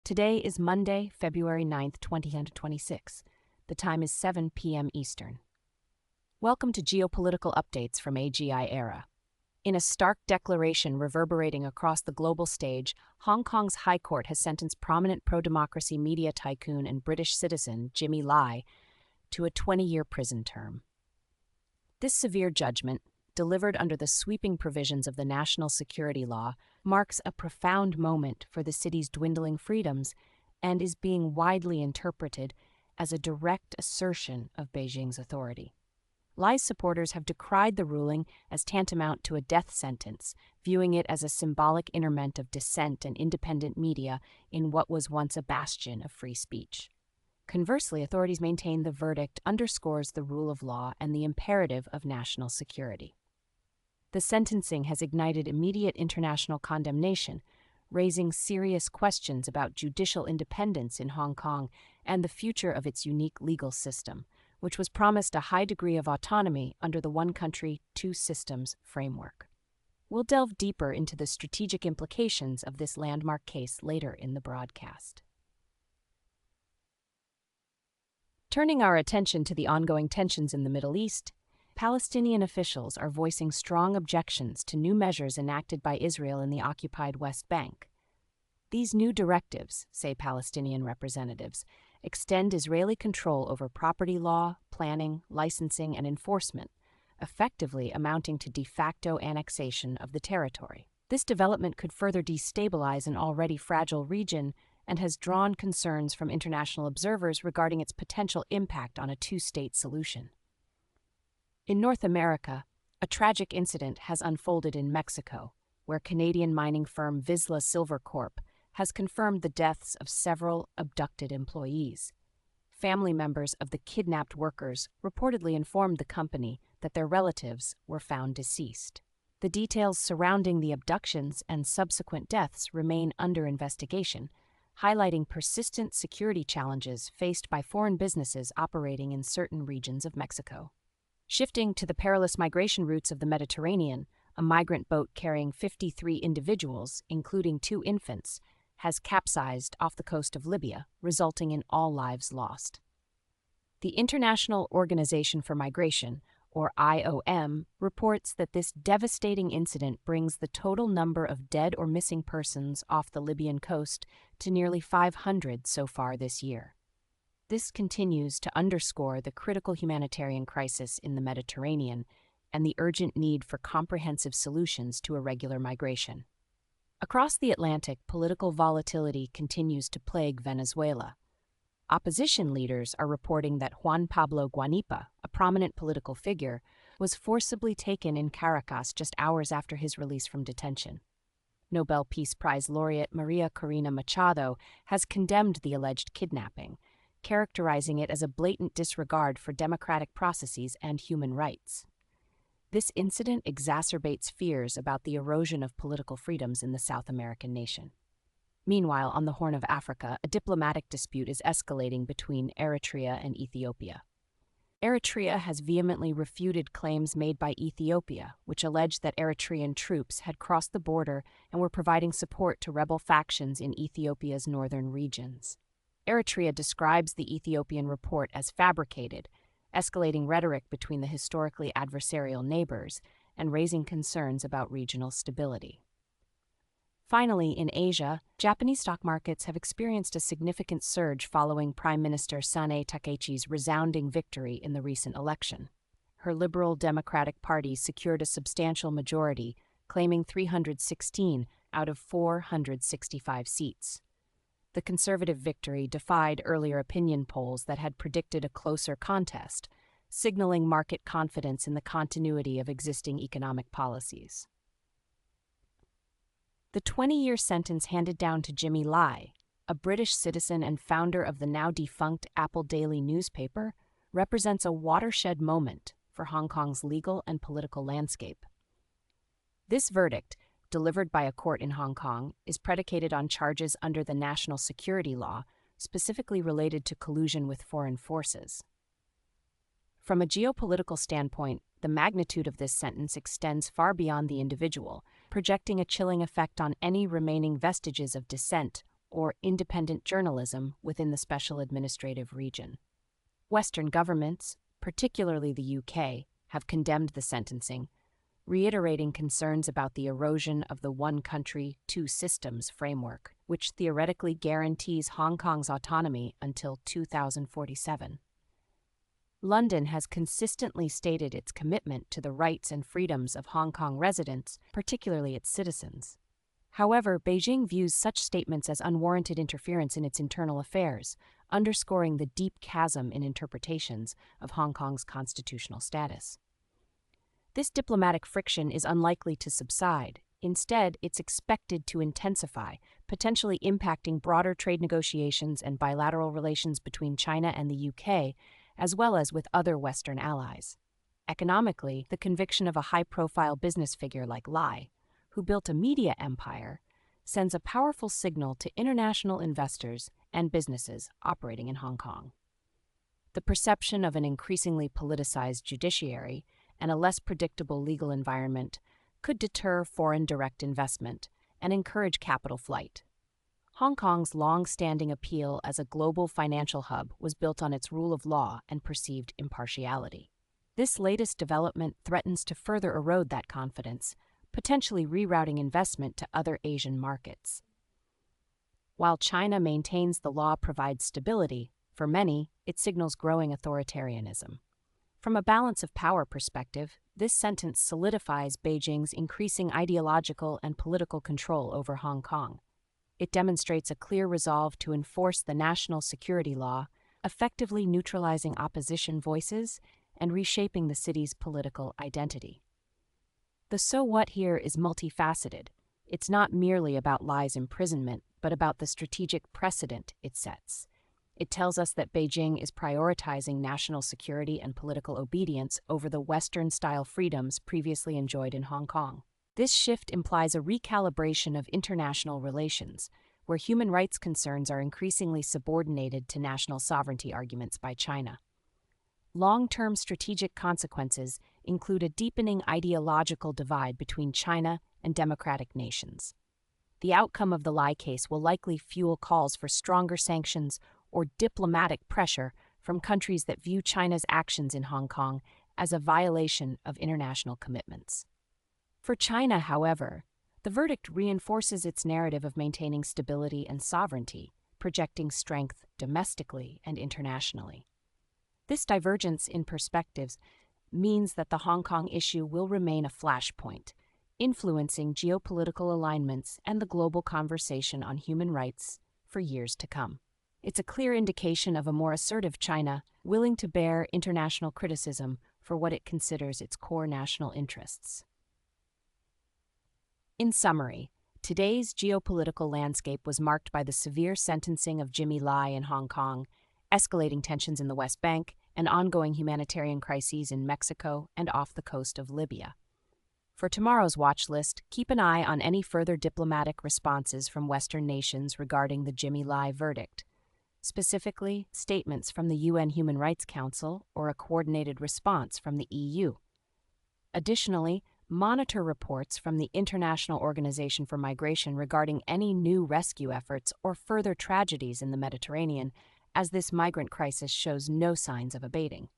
Today is Monday, February 9th, 2026. The time is 7 p.m. Eastern. Welcome to Geopolitical Updates from AGI Era. In a stark declaration reverberating across the global stage, Hong Kong's High Court has sentenced prominent pro-democracy media tycoon and British citizen Jimmy Lai to a 20-year prison term. This severe judgment, delivered under the sweeping provisions of the national security law, marks a profound moment for the city's dwindling freedoms and is being widely interpreted as a direct assertion of Beijing's authority. Lai's supporters have decried the ruling as tantamount to a death sentence, viewing it as a symbolic interment of dissent and independent media in what was once a bastion of free speech. Conversely, authorities maintain the verdict underscores the rule of law and the imperative of national security. The sentencing has ignited immediate international condemnation, raising serious questions about judicial independence in Hong Kong and the future of its unique legal system, which was promised a high degree of autonomy under the one country, two systems framework. We'll delve deeper into the strategic implications of this landmark case later in the broadcast. Turning our attention to the ongoing tensions in the Middle East, Palestinian officials are voicing strong objections to new measures enacted by Israel in the occupied West Bank. These new directives, say Palestinian representatives, extend Israeli control over property law, planning, licensing, and enforcement, effectively amounting to de facto annexation of the territory. This development could further destabilize an already fragile region and has drawn concerns from international observers regarding its potential impact on a two-state solution. In North America, a tragic incident has unfolded in Mexico, where Canadian mining firm Vizsla Silver Corp has confirmed the deaths of several abducted employees. Family members of the kidnapped workers reportedly informed the company that their relatives were found deceased. The details surrounding the abductions and subsequent deaths remain under investigation, highlighting persistent security challenges faced by foreign businesses operating in certain regions of Mexico. Shifting to the perilous migration routes of the Mediterranean, a migrant boat carrying 53 individuals, including 2 infants, has capsized off the coast of Libya, resulting in all lives lost. The International Organization for Migration, or IOM, reports that this devastating incident brings the total number of dead or missing persons off the Libyan coast to nearly 500 so far this year. This continues to underscore the critical humanitarian crisis in the Mediterranean and the urgent need for comprehensive solutions to irregular migration. Across the Atlantic, political volatility continues to plague Venezuela. Opposition leaders are reporting that Juan Pablo Guanipa, a prominent political figure, was forcibly taken in Caracas just hours after his release from detention. Nobel Peace Prize laureate Maria Corina Machado has condemned the alleged kidnapping, characterizing it as a blatant disregard for democratic processes and human rights. This incident exacerbates fears about the erosion of political freedoms in the South American nation. Meanwhile, on the Horn of Africa, a diplomatic dispute is escalating between Eritrea and Ethiopia. Eritrea has vehemently refuted claims made by Ethiopia, which alleged that Eritrean troops had crossed the border and were providing support to rebel factions in Ethiopia's northern regions. Eritrea describes the Ethiopian report as fabricated, escalating rhetoric between the historically adversarial neighbors and raising concerns about regional stability. Finally, in Asia, Japanese stock markets have experienced a significant surge following Prime Minister Sanae Takaichi's resounding victory in the recent election. Her Liberal Democratic Party secured a substantial majority, claiming 316 out of 465 seats. The Conservative victory defied earlier opinion polls that had predicted a closer contest, signaling market confidence in the continuity of existing economic policies. The 20-year sentence handed down to Jimmy Lai, a British citizen and founder of the now-defunct Apple Daily newspaper, represents a watershed moment for Hong Kong's legal and political landscape. This verdict, delivered by a court in Hong Kong, is predicated on charges under the national security law, specifically related to collusion with foreign forces. From a geopolitical standpoint, the magnitude of this sentence extends far beyond the individual, projecting a chilling effect on any remaining vestiges of dissent or independent journalism within the Special Administrative Region. Western governments, particularly the UK, have condemned the sentencing, reiterating concerns about the erosion of the one country, two systems framework, which theoretically guarantees Hong Kong's autonomy until 2047. London has consistently stated its commitment to the rights and freedoms of Hong Kong residents, particularly its citizens. However, Beijing views such statements as unwarranted interference in its internal affairs, underscoring the deep chasm in interpretations of Hong Kong's constitutional status. This diplomatic friction is unlikely to subside. Instead, it's expected to intensify, potentially impacting broader trade negotiations and bilateral relations between China and the UK, as well as with other Western allies. Economically, the conviction of a high-profile business figure like Lai, who built a media empire, sends a powerful signal to international investors and businesses operating in Hong Kong. The perception of an increasingly politicized judiciary and a less predictable legal environment could deter foreign direct investment and encourage capital flight. Hong Kong's long-standing appeal as a global financial hub was built on its rule of law and perceived impartiality. This latest development threatens to further erode that confidence, potentially rerouting investment to other Asian markets. While China maintains the law provides stability, for many, it signals growing authoritarianism. From a balance of power perspective, this sentence solidifies Beijing's increasing ideological and political control over Hong Kong. It demonstrates a clear resolve to enforce the national security law, effectively neutralizing opposition voices and reshaping the city's political identity. The so what here is multifaceted. It's not merely about Lai's imprisonment, but about the strategic precedent it sets. It tells us that Beijing is prioritizing national security and political obedience over the Western-style freedoms previously enjoyed in Hong Kong. This shift implies a recalibration of international relations, where human rights concerns are increasingly subordinated to national sovereignty arguments by China. Long-term strategic consequences include a deepening ideological divide between China and democratic nations. The outcome of the Lai case will likely fuel calls for stronger sanctions or diplomatic pressure from countries that view China's actions in Hong Kong as a violation of international commitments. For China, however, the verdict reinforces its narrative of maintaining stability and sovereignty, projecting strength domestically and internationally. This divergence in perspectives means that the Hong Kong issue will remain a flashpoint, influencing geopolitical alignments and the global conversation on human rights for years to come. It's a clear indication of a more assertive China, willing to bear international criticism for what it considers its core national interests. In summary, today's geopolitical landscape was marked by the severe sentencing of Jimmy Lai in Hong Kong, escalating tensions in the West Bank, and ongoing humanitarian crises in Mexico and off the coast of Libya. For tomorrow's watch list, keep an eye on any further diplomatic responses from Western nations regarding the Jimmy Lai verdict, specifically statements from the UN Human Rights Council or a coordinated response from the EU. Additionally, monitor reports from the International Organization for Migration regarding any new rescue efforts or further tragedies in the Mediterranean, as this migrant crisis shows no signs of abating.